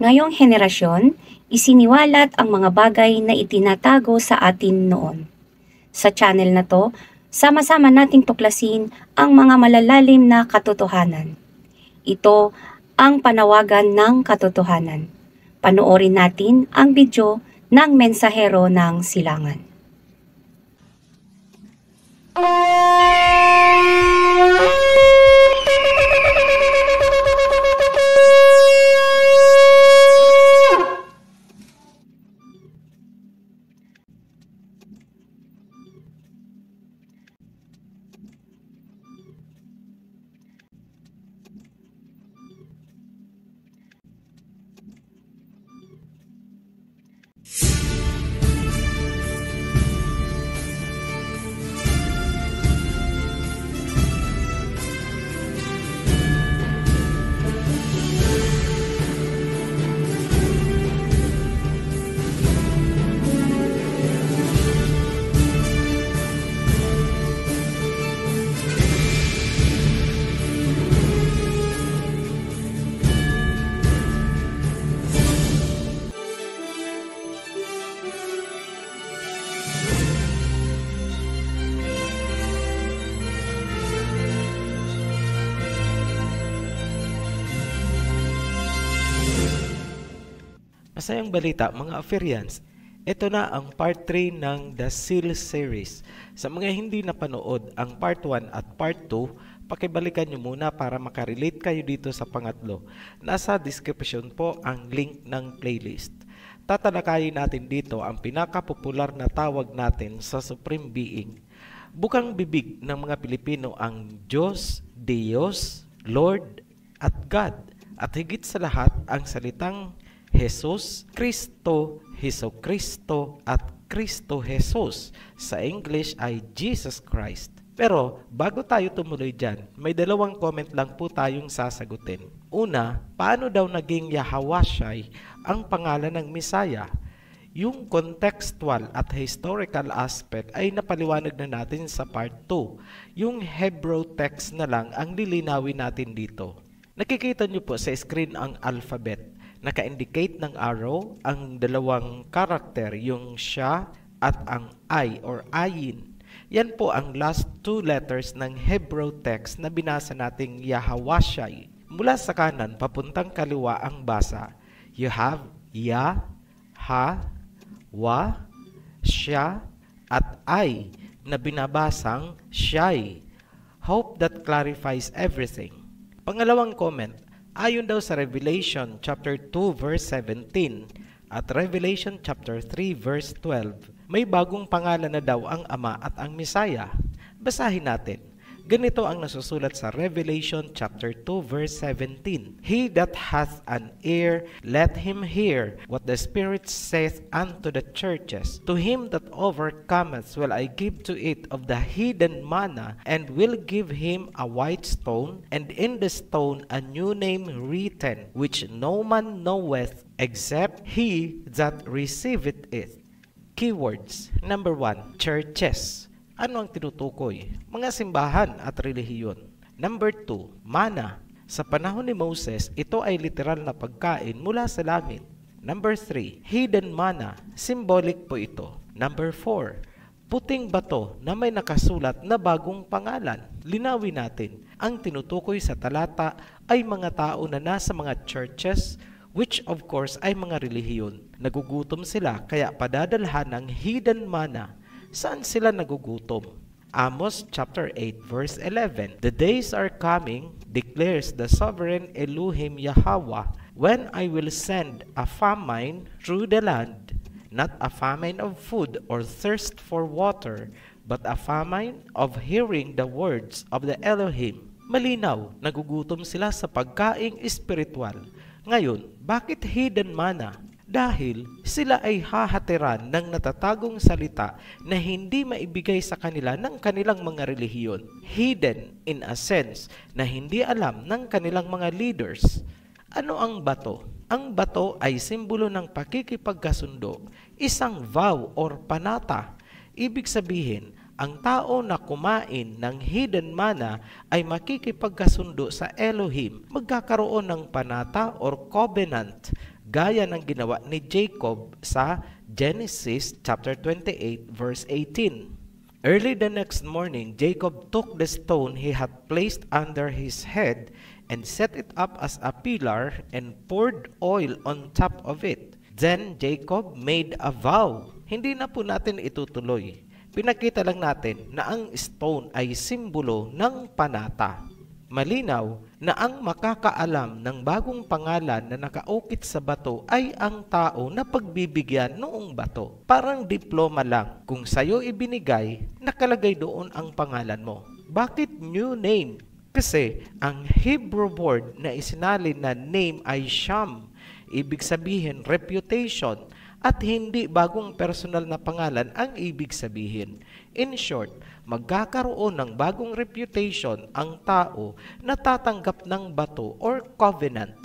Ngayong henerasyon, isiniwalat ang mga bagay na itinatago sa atin noon. Sa channel na to, sama-sama nating tuklasin ang mga malalalim na katotohanan. Ito ang panawagan ng katotohanan. Panoorin natin ang video ng Mensahero ng Silangan. Masayang balita mga Aferians, ito na ang part 3 ng The Seal Series. Sa mga hindi napanood ang part 1 at part 2, pakibalikan nyo muna para makarelate kayo dito sa pangatlo. Nasa description po ang link ng playlist. Tatalakayin natin dito ang pinakapopular na tawag natin sa Supreme Being. Bukang bibig ng mga Pilipino ang Diyos, Dios, Lord at God. At higit sa lahat ang salitang Jesus, Kristo, Heso Kristo at Kristo Jesus. Sa English ay Jesus Christ. Pero bago tayo tumuloy dyan, may dalawang comment lang po tayong sasagutin. Una, paano daw naging Yahawashai ang pangalan ng Misaya? Yung contextual at historical aspect ay napaliwanag na natin sa part 2. Yung Hebrew text na lang ang lilinawin natin dito. Nakikita nyo po sa screen ang alphabet. Naka-indicate ng arrow ang dalawang karakter, yung siya at ang I or ayin. Yan po ang last two letters ng Hebrew text na binasa nating Yahawashai. Mula sa kanan papuntang kaliwa ang basa. You have Ya, Ha, Wa, Siya at I na binabasang Shai. Hope that clarifies everything. Pangalawang comment, ayon daw sa Revelation chapter 2 verse 17 at Revelation chapter 3 verse 12, may bagong pangalan na daw ang Ama at ang Misaya. Basahin natin. Ganito ang nasusulat sa Revelation chapter 2 verse 17. He that hath an ear, let him hear what the Spirit saith unto the churches. To him that overcometh will I give to eat of the hidden manna, and will give him a white stone, and in the stone a new name written, which no man knoweth except he that receiveth it. Keywords. Number 1, churches. Ano ang tinutukoy? Mga simbahan at relihiyon. Number 2, mana. Sa panahon ni Moses, ito ay literal na pagkain mula sa langit. Number 3, hidden manna. Symbolic po ito. Number 4, puting bato na may nakasulat na bagong pangalan. Linawin natin. Ang tinutukoy sa talata ay mga tao na nasa mga churches, which of course ay mga relihiyon. Nagugutom sila kaya padadalhan ng hidden manna. Saan sila nagugutom? Amos chapter 8 verse 11. The days are coming, declares the sovereign Elohim Yahweh, when I will send a famine through the land, not a famine of food or thirst for water, but a famine of hearing the words of the Elohim. Malinaw, nagugutom sila sa pagkaing espiritual. Ngayon, bakit hidden manna? Dahil sila ay hahatiran ng natatagong salita na hindi maibigay sa kanila ng kanilang mga relihiyon. Hidden in a sense na hindi alam ng kanilang mga leaders. Ano ang bato? Ang bato ay simbolo ng pakikipagkasundo, isang vow or panata. Ibig sabihin, ang tao na kumain ng hidden manna ay makikipagkasundo sa Elohim, magkakaroon ng panata or covenant. gaya ng ginawa ni Jacob sa Genesis chapter 28 verse 18. Early the next morning, Jacob took the stone he had placed under his head and set it up as a pillar and poured oil on top of it. Then Jacob made a vow. Hindi na po natin itutuloy. Pinakita lang natin na ang stone ay simbolo ng panata. Malinaw na ang makakaalam ng bagong pangalan na nakaukit sa bato ay ang tao na pagbibigyan noong bato. Parang diploma lang. Kung sa'yo ibinigay, nakalagay doon ang pangalan mo. Bakit new name? Kasi ang Hebrew word na isinalin na name ay sham. Ibig sabihin reputation. At hindi bagong personal na pangalan ang ibig sabihin. In short, magkakaroon ng bagong reputation ang tao na tatanggap ng bato or covenant.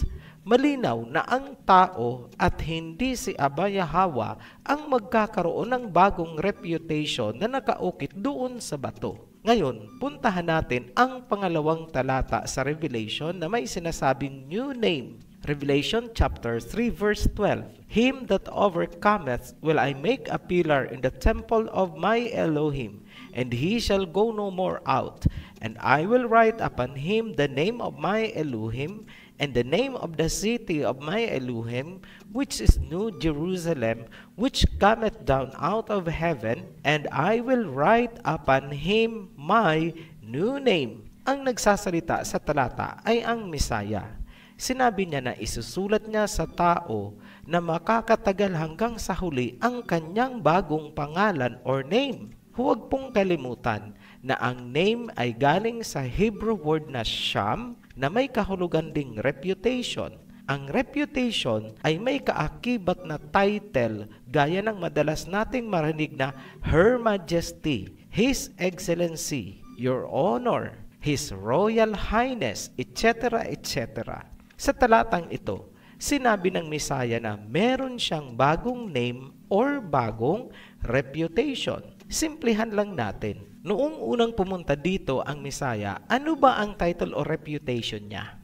Malinaw na ang tao at hindi si Abba Yahweh ang magkakaroon ng bagong reputation na nakaukit doon sa bato. Ngayon, puntahan natin ang pangalawang talata sa Revelation na may sinasabing new name. Revelation chapter 3 verse 12. Him that overcometh will I make a pillar in the temple of my Elohim, and he shall go no more out. And I will write upon him the name of my Elohim, and the name of the city of my Elohim, which is New Jerusalem, which cometh down out of heaven, and I will write upon him my new name. Ang nagsasalita sa talata ay ang Misaya. Sinabi niya na isusulat niya sa tao na makakatagal hanggang sa huli ang kanyang bagong pangalan or name. Huwag pong kalimutan na ang name ay galing sa Hebrew word na sham na may kahulugan ding reputation. Ang reputation ay may kaakibat na title gaya ng madalas nating marinig na Her Majesty, His Excellency, Your Honor, His Royal Highness, etc. etc. Sa talatang ito, sinabi ng Misaya na meron siyang bagong name or bagong reputation. Simplihan lang natin. Noong unang pumunta dito ang Misaya, ano ba ang title o reputation niya?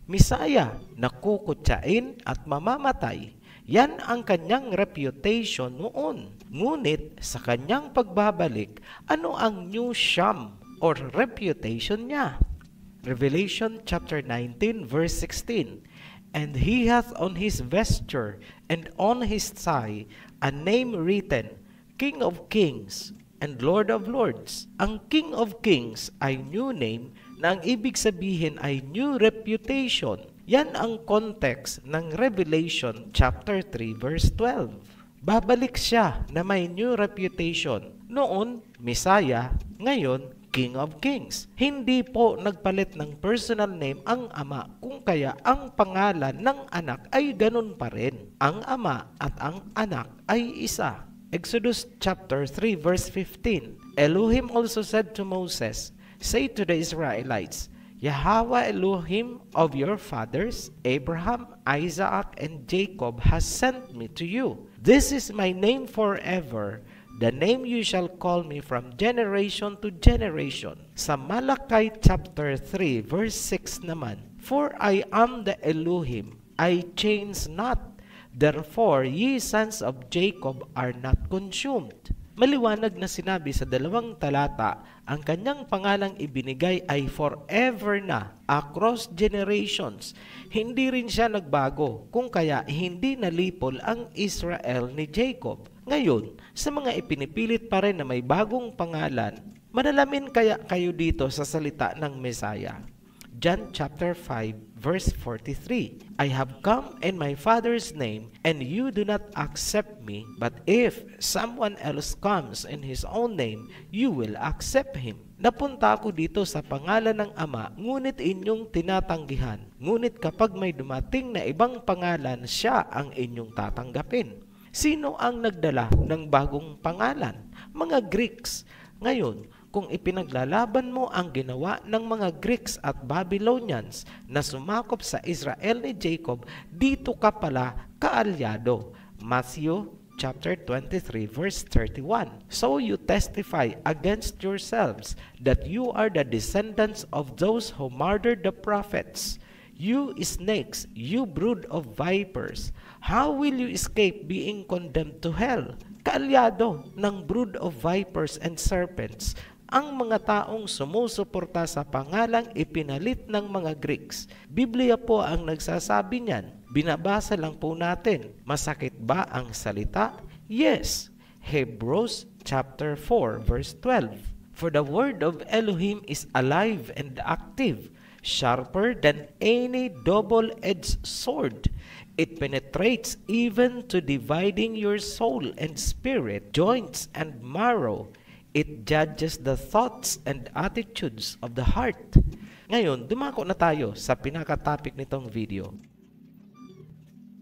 Misaya, nakukutsain at mamamatay. Yan ang kanyang reputation noon. Ngunit sa kanyang pagbabalik, ano ang new sham or reputation niya? Revelation chapter 19 verse 16. And he hath on his vesture and on his thigh a name written, King of Kings and Lord of Lords. Ang King of Kings ay new name na ang ibig sabihin ay new reputation. Yan ang context ng Revelation chapter 3 verse 12. Babalik siya na may new reputation. Noon, Misaya, ngayon, King of Kings. Hindi po nagpalit ng personal name ang ama, kung kaya ang pangalan ng anak ay ganun pa rin. Ang ama at ang anak ay isa. Exodus chapter 3 verse 15. Elohim also said to Moses, Say to the Israelites, Yahweh Elohim of your fathers, Abraham, Isaac, and Jacob has sent me to you. This is my name forever, the name you shall call me from generation to generation. Sa Malachi chapter 3 verse 6 naman, For I am the Elohim, I change not. Therefore, ye sons of Jacob are not consumed. Maliwanag na sinabi sa dalawang talata, ang kanyang pangalang ibinigay ay forever na, across generations. Hindi rin siya nagbago, kung kaya hindi nalipol ang Israel ni Jacob. Ngayon, sa mga ipinipilit pa rin na may bagong pangalan, manalamin kaya kayo dito sa salita ng Mesaya. John chapter 5 verse 43. I have come in my Father's name, and you do not accept me, but if someone else comes in his own name, you will accept him. Napunta ako dito sa pangalan ng Ama, ngunit inyong tinatanggihan. Ngunit kapag may dumating na ibang pangalan, siya ang inyong tatanggapin. Sino ang nagdala ng bagong pangalan? Mga Greeks. Ngayon, kung ipinaglalaban mo ang ginawa ng mga Greeks at Babylonians na sumakop sa Israel ni Jacob, dito ka pala kaalyado. Matthew chapter 23 verse 31. So you testify against yourselves that you are the descendants of those who murdered the prophets. You snakes, you brood of vipers, how will you escape being condemned to hell? Kaalyado ng brood of vipers and serpents ang mga taong sumusuporta sa pangalang ipinalit ng mga Greeks. Biblia po ang nagsasabi niyan. Binabasa lang po natin. Masakit ba ang salita? Yes. Hebrews chapter 4 verse 12. For the word of Elohim is alive and active, sharper than any double-edged sword. It penetrates even to dividing your soul and spirit, joints and marrow. It judges the thoughts and attitudes of the heart. Ngayon, dumako na tayo sa pinaka-topic nitong video.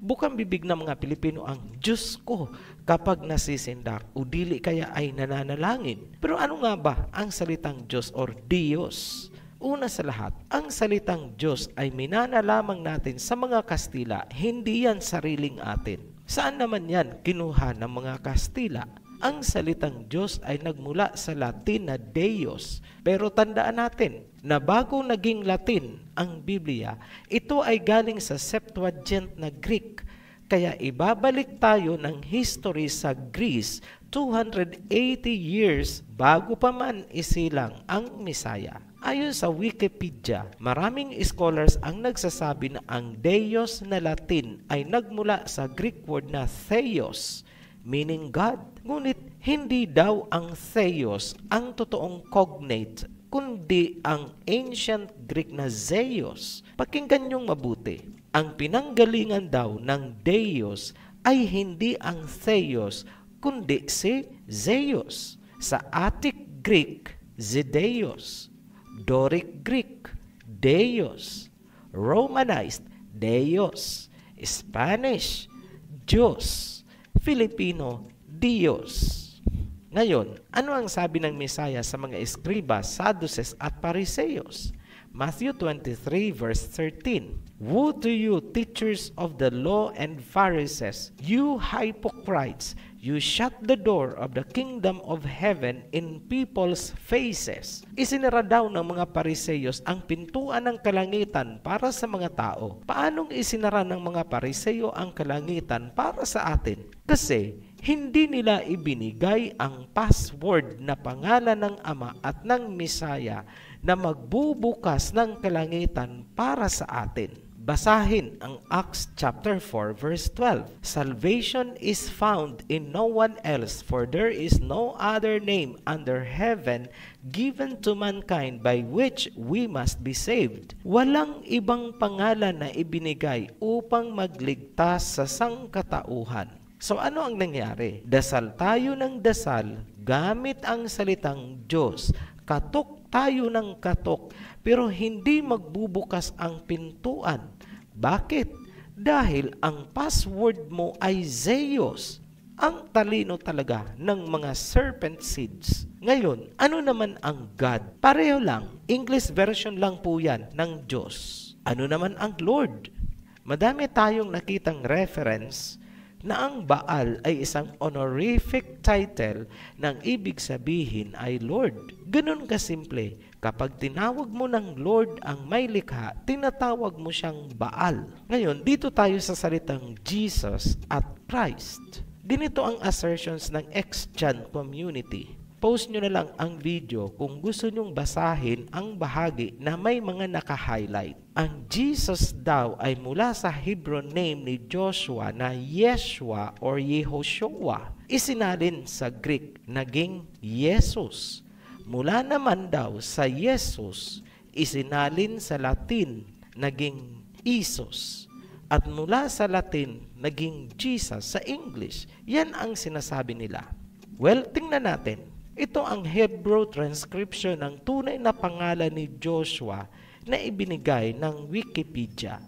Bukang bibig ng mga Pilipino ang Diyos ko kapag nasisindak o dili kaya ay nananalangin. Pero ano nga ba ang salitang Diyos or Diyos? Una sa lahat, ang salitang Diyos ay minana lamang natin sa mga Kastila, hindi yan sariling atin. Saan naman yan kinuha ng mga Kastila? Ang salitang Diyos ay nagmula sa Latin na Deus. Pero tandaan natin na bago naging Latin ang Biblia, ito ay galing sa Septuagint na Greek. Kaya ibabalik tayo ng history sa Greece 280 years bago pa man isilang ang Misaya. Ayon sa Wikipedia, maraming scholars ang nagsasabi na ang Deus na Latin ay nagmula sa Greek word na Theos, meaning God. Ngunit hindi daw ang Theos ang totoong cognate, kundi ang ancient Greek na Zeus. Pakinggan niyong mabuti. Ang pinanggalingan daw ng Deus ay hindi ang Theos, kundi si Zeus. Sa Attic Greek, Zedeus. Doric Greek, Deus. Romanized, Deus. Spanish, Diyos. Filipino, Diyos. Ngayon, ano ang sabi ng Mesaya sa mga eskriba, Sadducees at Pariseos? Matthew 23 verse 13. Woe to you, teachers of the law and Pharisees, you hypocrites! You shut the door of the kingdom of heaven in people's faces. Isinara daw ng mga Pariseyos ang pintuan ng kalangitan para sa mga tao. Paanong isinara ng mga Pariseyo ang kalangitan para sa atin? Kasi hindi nila ibinigay ang password na pangalan ng Ama at ng Mesaya na magbubukas ng kalangitan para sa atin. Basahin ang Acts chapter 4 verse 12. Salvation is found in no one else, for there is no other name under heaven given to mankind by which we must be saved. Walang ibang pangalan na ibinigay upang magligtas sa sangkatauhan. So ano ang nangyari? Dasal tayo ng dasal gamit ang salitang Diyos. Katok tayo ng katok, pero hindi magbubukas ang pintuan. Bakit? Dahil ang password mo ay Zeus. Ang talino talaga ng mga serpent seeds. Ngayon, ano naman ang God? Pareho lang. English version lang po yan ng Diyos. Ano naman ang Lord? Madami tayong nakitang reference na ang Baal ay isang honorific title ng ibig sabihin ay Lord. Ganun kasimple. Kapag tinawag mo ng Lord ang may likha, tinatawag mo siyang Baal. Ngayon, dito tayo sa salitang Jesus at Christ. Ganito ang assertions ng ex-Chan community. Post nyo na lang ang video kung gusto nyong basahin ang bahagi na may mga naka-highlight. Ang Jesus daw ay mula sa Hebrew name ni Joshua na Yeshua or Yehoshua. Isinalin sa Greek, naging Jesus. Mula naman daw sa Jesus, isinalin sa Latin, naging Isus. At mula sa Latin, naging Jesus sa English. Yan ang sinasabi nila. Well, tingnan natin. Ito ang Hebrew transcription ng tunay na pangalan ni Joshua na ibinigay ng Wikipedia.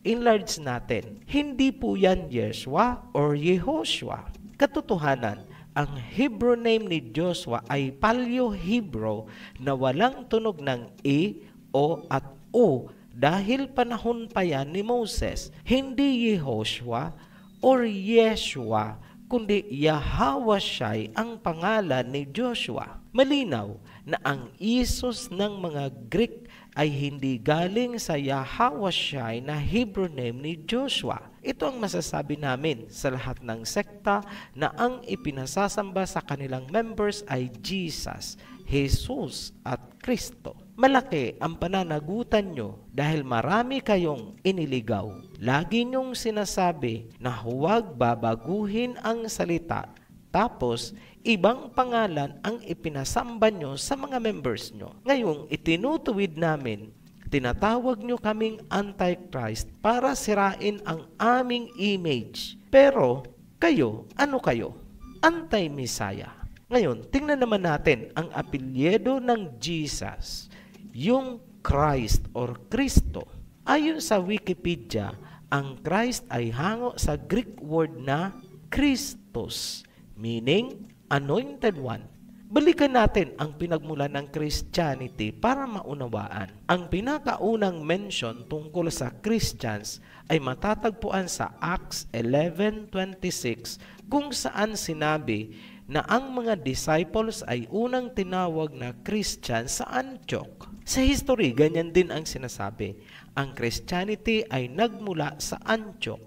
Enlarge natin. Hindi po yan Yeshua or Yehoshua. Katotohanan, ang Hebrew name ni Joshua ay Paleo-Hebrew na walang tunog ng E, O at O dahil panahon pa yan ni Moses. Hindi Yehoshua or Yeshua, kundi Yahawashai ang pangalan ni Joshua. Malinaw na ang Isus ng mga Greek ay hindi galing sa Yahawashai na Hebrew name ni Joshua. Ito ang masasabi namin sa lahat ng sekta na ang ipinasasamba sa kanilang members ay Jesus, Jesus at Kristo. Malaki ang pananagutan nyo dahil marami kayong iniligaw. Lagi nyong sinasabi na huwag babaguhin ang salita, tapos ibang pangalan ang ipinasamba nyo sa mga members nyo. Ngayong itinutuwid namin, tinatawag nyo kaming Antichrist para sirain ang aming image. Pero kayo, ano kayo? Anti-Messiah. Ngayon, tingnan naman natin ang apelyido ng Jesus, yung Christ or Kristo. Ayon sa Wikipedia, ang Christ ay hango sa Greek word na Christos, meaning Anointed One. Balikan natin ang pinagmulan ng Christianity para maunawaan. Ang pinakaunang mention tungkol sa Christians ay matatagpuan sa Acts 11:26 kung saan sinabi na ang mga disciples ay unang tinawag na Christian sa Antioch. Sa history, ganyan din ang sinasabi. Ang Christianity ay nagmula sa Antioch.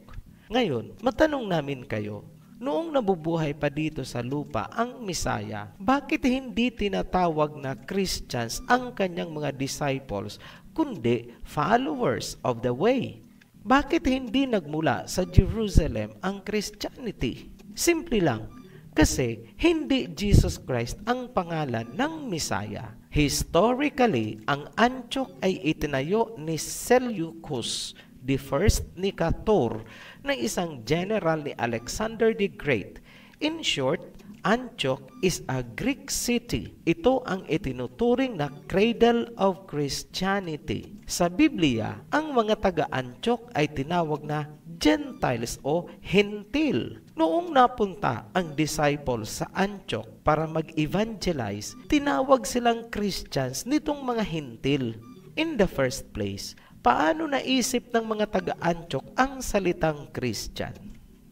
Ngayon, matanong namin kayo, noong nabubuhay pa dito sa lupa ang Messiah, bakit hindi tinatawag na Christians ang kanyang mga disciples, kundi followers of the way? Bakit hindi nagmula sa Jerusalem ang Christianity? Simple lang, kasi hindi Jesus Christ ang pangalan ng Messiah. Historically, ang Antioch ay itinayo ni Seleucus the First Nicator na isang general ni Alexander the Great. In short, Antioch is a Greek city. Ito ang itinuturing na cradle of Christianity. Sa Biblia, ang mga taga-Antioch ay tinawag na Gentiles o Hentil. Noong napunta ang disciples sa Antioch para mag-evangelize, tinawag silang Christians nitong mga Hentil. In the first place, paano naisip ng mga taga-Antioch ang salitang Christian?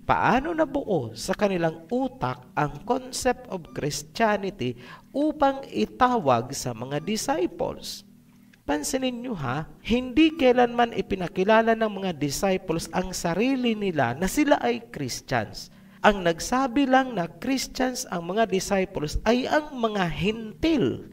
Paano nabuo sa kanilang utak ang concept of Christianity upang itawag sa mga disciples? Pansinin nyo ha, hindi kailanman ipinakilala ng mga disciples ang sarili nila na sila ay Christians. Ang nagsabi lang na Christians ang mga disciples ay ang mga Hentil.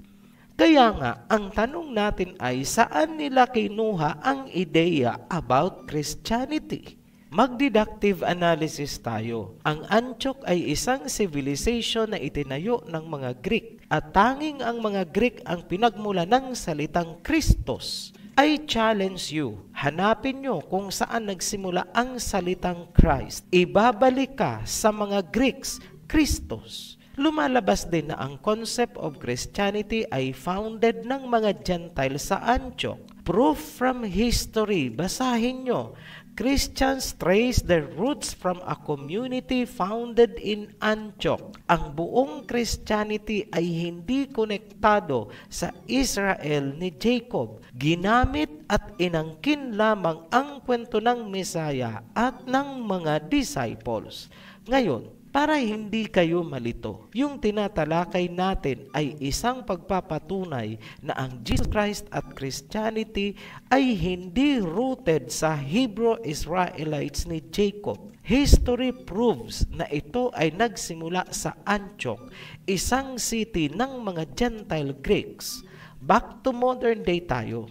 Kaya nga, ang tanong natin ay saan nila kinuha ang ideya about Christianity? Mag-deductive analysis tayo. Ang Antioch ay isang civilization na itinayo ng mga Greek at tanging ang mga Greek ang pinagmula ng salitang Christos. I challenge you, hanapin nyo kung saan nagsimula ang salitang Christ. Ibabalik ka sa mga Greeks, Christos. Lumalabas din na ang concept of Christianity ay founded ng mga Gentiles sa Antioch. Proof from history, basahin nyo. Christians trace their roots from a community founded in Antioch. Ang buong Christianity ay hindi konektado sa Israel ni Jacob. Ginamit at inangkin lamang ang kwento ng Messiah at ng mga disciples. Ngayon, para hindi kayo malito, yung tinatalakay natin ay isang pagpapatunay na ang Jesus Christ at Christianity ay hindi rooted sa Hebrew Israelites ni Jacob. History proves na ito ay nagsimula sa Antioch, isang city ng mga Gentile Greeks. Back to modern day tayo.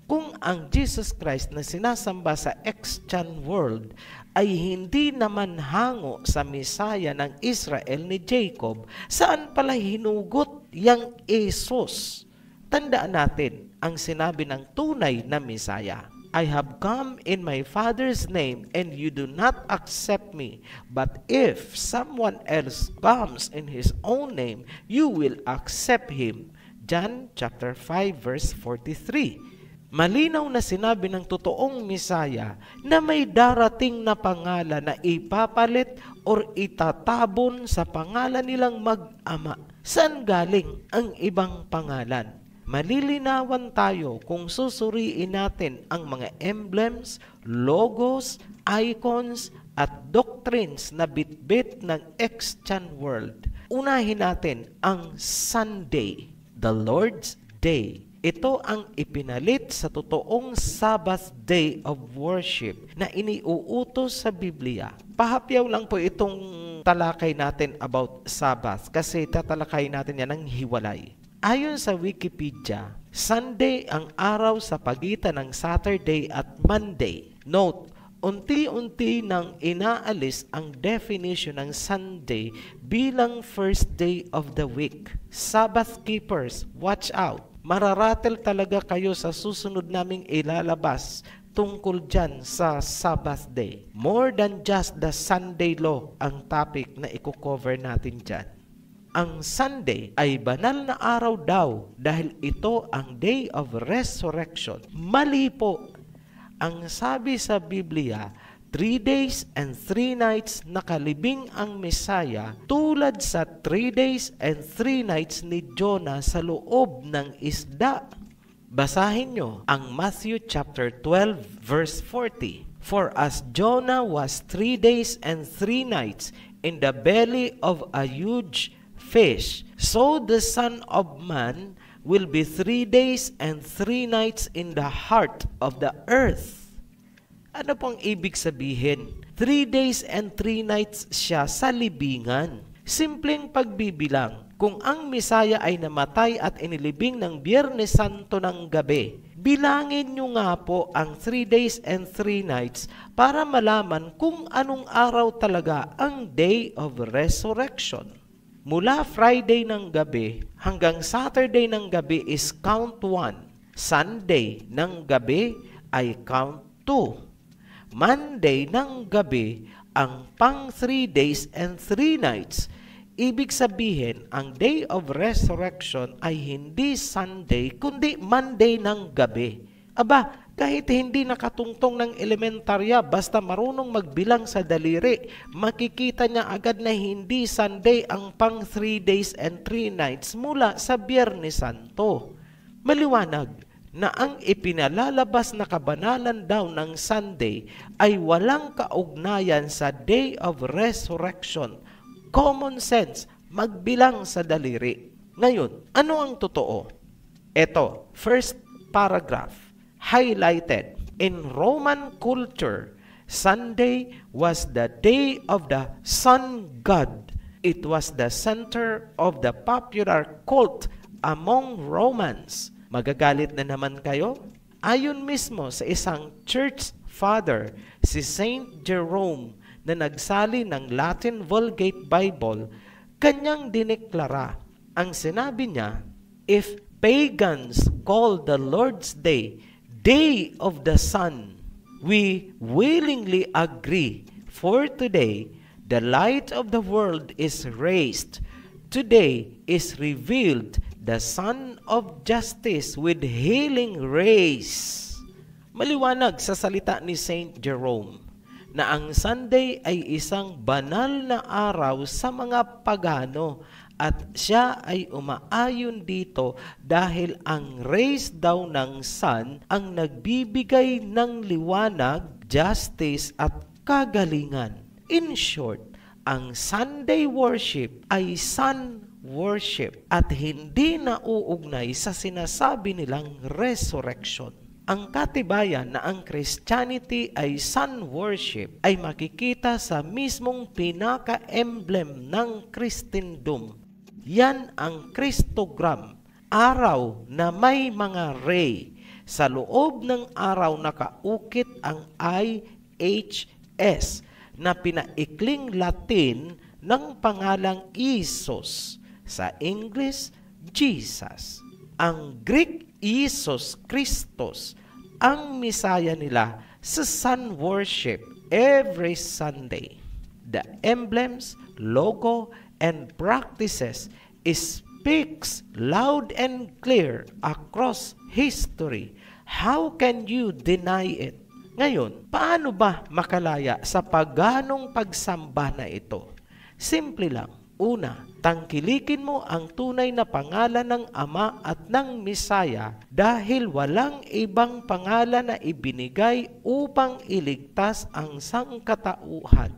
Kung ang Jesus Christ na sinasamba sa Extant world ay hindi naman hango sa Messiah ng Israel ni Jacob, saan pala hinugot yang Jesus? Tandaan natin ang sinabi ng tunay na Messiah. I have come in my Father's name and you do not accept me. But if someone else comes in his own name, you will accept him. John chapter 5 verse 43. Malinaw na sinabi ng totoong Messiah na may darating na pangalan na ipapalit or itatabon sa pangalan nilang mag-ama. Saan galing ang ibang pangalan? Malilinawan tayo kung susuriin natin ang mga emblems, logos, icons, at doctrines na bitbit ng Extant world. Unahin natin ang Sunday, the Lord's Day. Ito ang ipinalit sa totoong Sabbath day of worship na iniuutos sa Biblia. Pahapyaw lang po itong talakay natin about Sabbath kasi tatalakay natin yan ng hiwalay. Ayon sa Wikipedia, Sunday ang araw sa pagitan ng Saturday at Monday. Note, unti-unti nang inaalis ang definition ng Sunday bilang first day of the week. Sabbath keepers, watch out! Mararatel talaga kayo sa susunod naming ilalabas tungkol dyan sa Sabbath day. More than just the Sunday law ang topic na i-cover natin dyan. Ang Sunday ay banal na araw daw dahil ito ang day of resurrection. Mali po. Ang sabi sa Biblia, 3 days and 3 nights nakalibing ang Mesaya tulad sa 3 days and 3 nights ni Jonah sa loob ng isda. Basahin nyo ang Matthew chapter 12 verse 40. For as Jonah was 3 days and 3 nights in the belly of a huge fish, so the Son of Man will be 3 days and 3 nights in the heart of the earth. Ano pong ibig sabihin? 3 days and 3 nights siya sa libingan. Simpleng pagbibilang. Kung ang Mesaya ay namatay at inilibing ng Biyernes Santo ng gabi, bilangin nyo nga po ang 3 days and 3 nights para malaman kung anong araw talaga ang day of resurrection. Mula Friday ng gabi hanggang Saturday ng gabi is count 1. Sunday ng gabi ay count 2. Monday ng gabi ang pang 3 days and 3 nights. Ibig sabihin, ang day of resurrection ay hindi Sunday, kundi Monday ng gabi. Aba, kahit hindi nakatungtong ng elementarya, basta marunong magbilang sa daliri, makikita niya agad na hindi Sunday ang pang 3 days and 3 nights mula sa Biyernes Santo. Maliwanag na ang ipinalalabas na kabanalan daw ng Sunday ay walang kaugnayan sa day of resurrection. Common sense, magbilang sa daliri. Ngayon, ano ang totoo? Ito, first paragraph, highlighted. In Roman culture, Sunday was the day of the sun god. It was the center of the popular cult among Romans. Magagalit na naman kayo? Ayon mismo sa isang church father, si Saint Jerome, na nagsali ng Latin Vulgate Bible, kanyang dineklara. Ang sinabi niya, if pagans call the Lord's Day, Day of the Sun, we willingly agree, for today, the light of the world is raised. Today is revealed the Son of Justice with healing rays. Maliwanag sa salita ni Saint Jerome na ang Sunday ay isang banal na araw sa mga pagano at siya ay umaayon dito dahil ang rays daw ng sun ang nagbibigay ng liwanag, justice at kagalingan. In short, ang Sunday worship ay sun worship at hindi nauugnay sa sinasabi nilang resurrection. Ang katibayan na ang Christianity ay sun worship ay makikita sa mismong pinaka-emblem ng Christendom. Yan ang Christogram, araw na may mga ray. Sa loob ng araw nakaukit ang IHS na pinaikling Latin ng pangalang Isos. Sa English, Jesus. Ang Greek, Isos Christos, ang Misaya nila sa sun worship every Sunday. The emblems, logo, and practices speaks loud and clear across history. How can you deny it? Ngayon, paano ba makalaya sa paganong pagsamba na ito? Simple lang. Una, tangkilikin mo ang tunay na pangalan ng Ama at ng Mesaya dahil walang ibang pangalan na ibinigay upang iligtas ang sangkatauhan.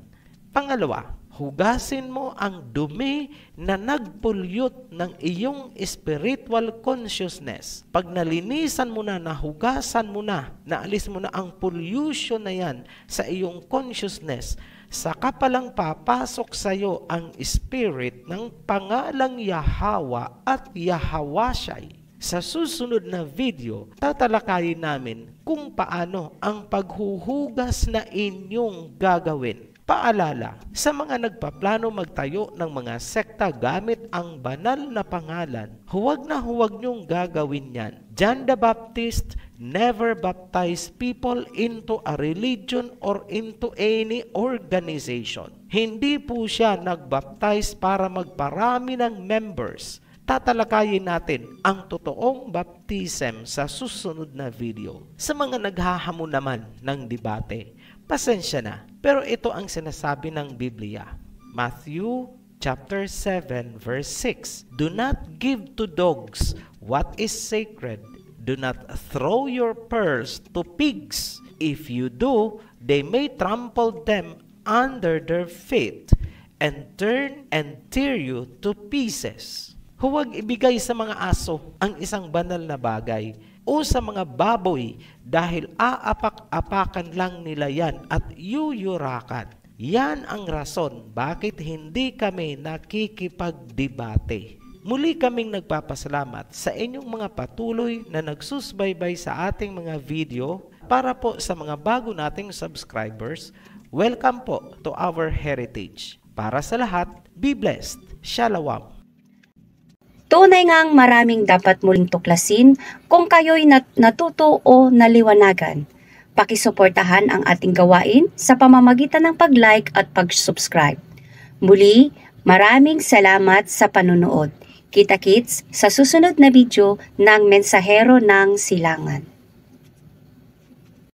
Pangalawa, hugasin mo ang dumi na nagpulyot ng iyong spiritual consciousness. Pag nalinisan mo na, nahugasan mo na, naalis mo na ang pollution na yan sa iyong consciousness, saka palang papasok sa iyo ang spirit ng pangalang Yahweh at Yahwashai. Sa susunod na video, tatalakayin namin kung paano ang paghuhugas na inyong gagawin. Paalala, sa mga nagpaplano magtayo ng mga sekta gamit ang banal na pangalan, huwag niyong gagawin yan. John the Baptist never baptized people into a religion or into any organization. Hindi po siya nagbaptize para magparami ng members. Tatalakayin natin ang totoong baptism sa susunod na video. Sa mga naghahamon naman ng debate, pasensya na, pero ito ang sinasabi ng Biblia. Matthew chapter 7 verse 6. Do not give to dogs what is sacred. Do not throw your pearls to pigs. If you do, they may trample them under their feet and turn and tear you to pieces. Huwag ibigay sa mga aso ang isang banal na bagay o sa mga baboy dahil aapak-apakan lang nila yan at yuyurakan. Yan ang rason bakit hindi kami nakikipagdebate. Muli kaming nagpapasalamat sa inyong mga patuloy na nagsusbaybay sa ating mga video. Para po sa mga bago nating subscribers, welcome po to our heritage. Para sa lahat, be blessed. Shalom. Tunay ngang maraming dapat muling tuklasin kung kayo'y natuto o naliwanagan. Pakisuportahan ang ating gawain sa pamamagitan ng pag-like at pag-subscribe. Muli, maraming salamat sa panunood. Kita-kits sa susunod na video ng Mensahero ng Silangan.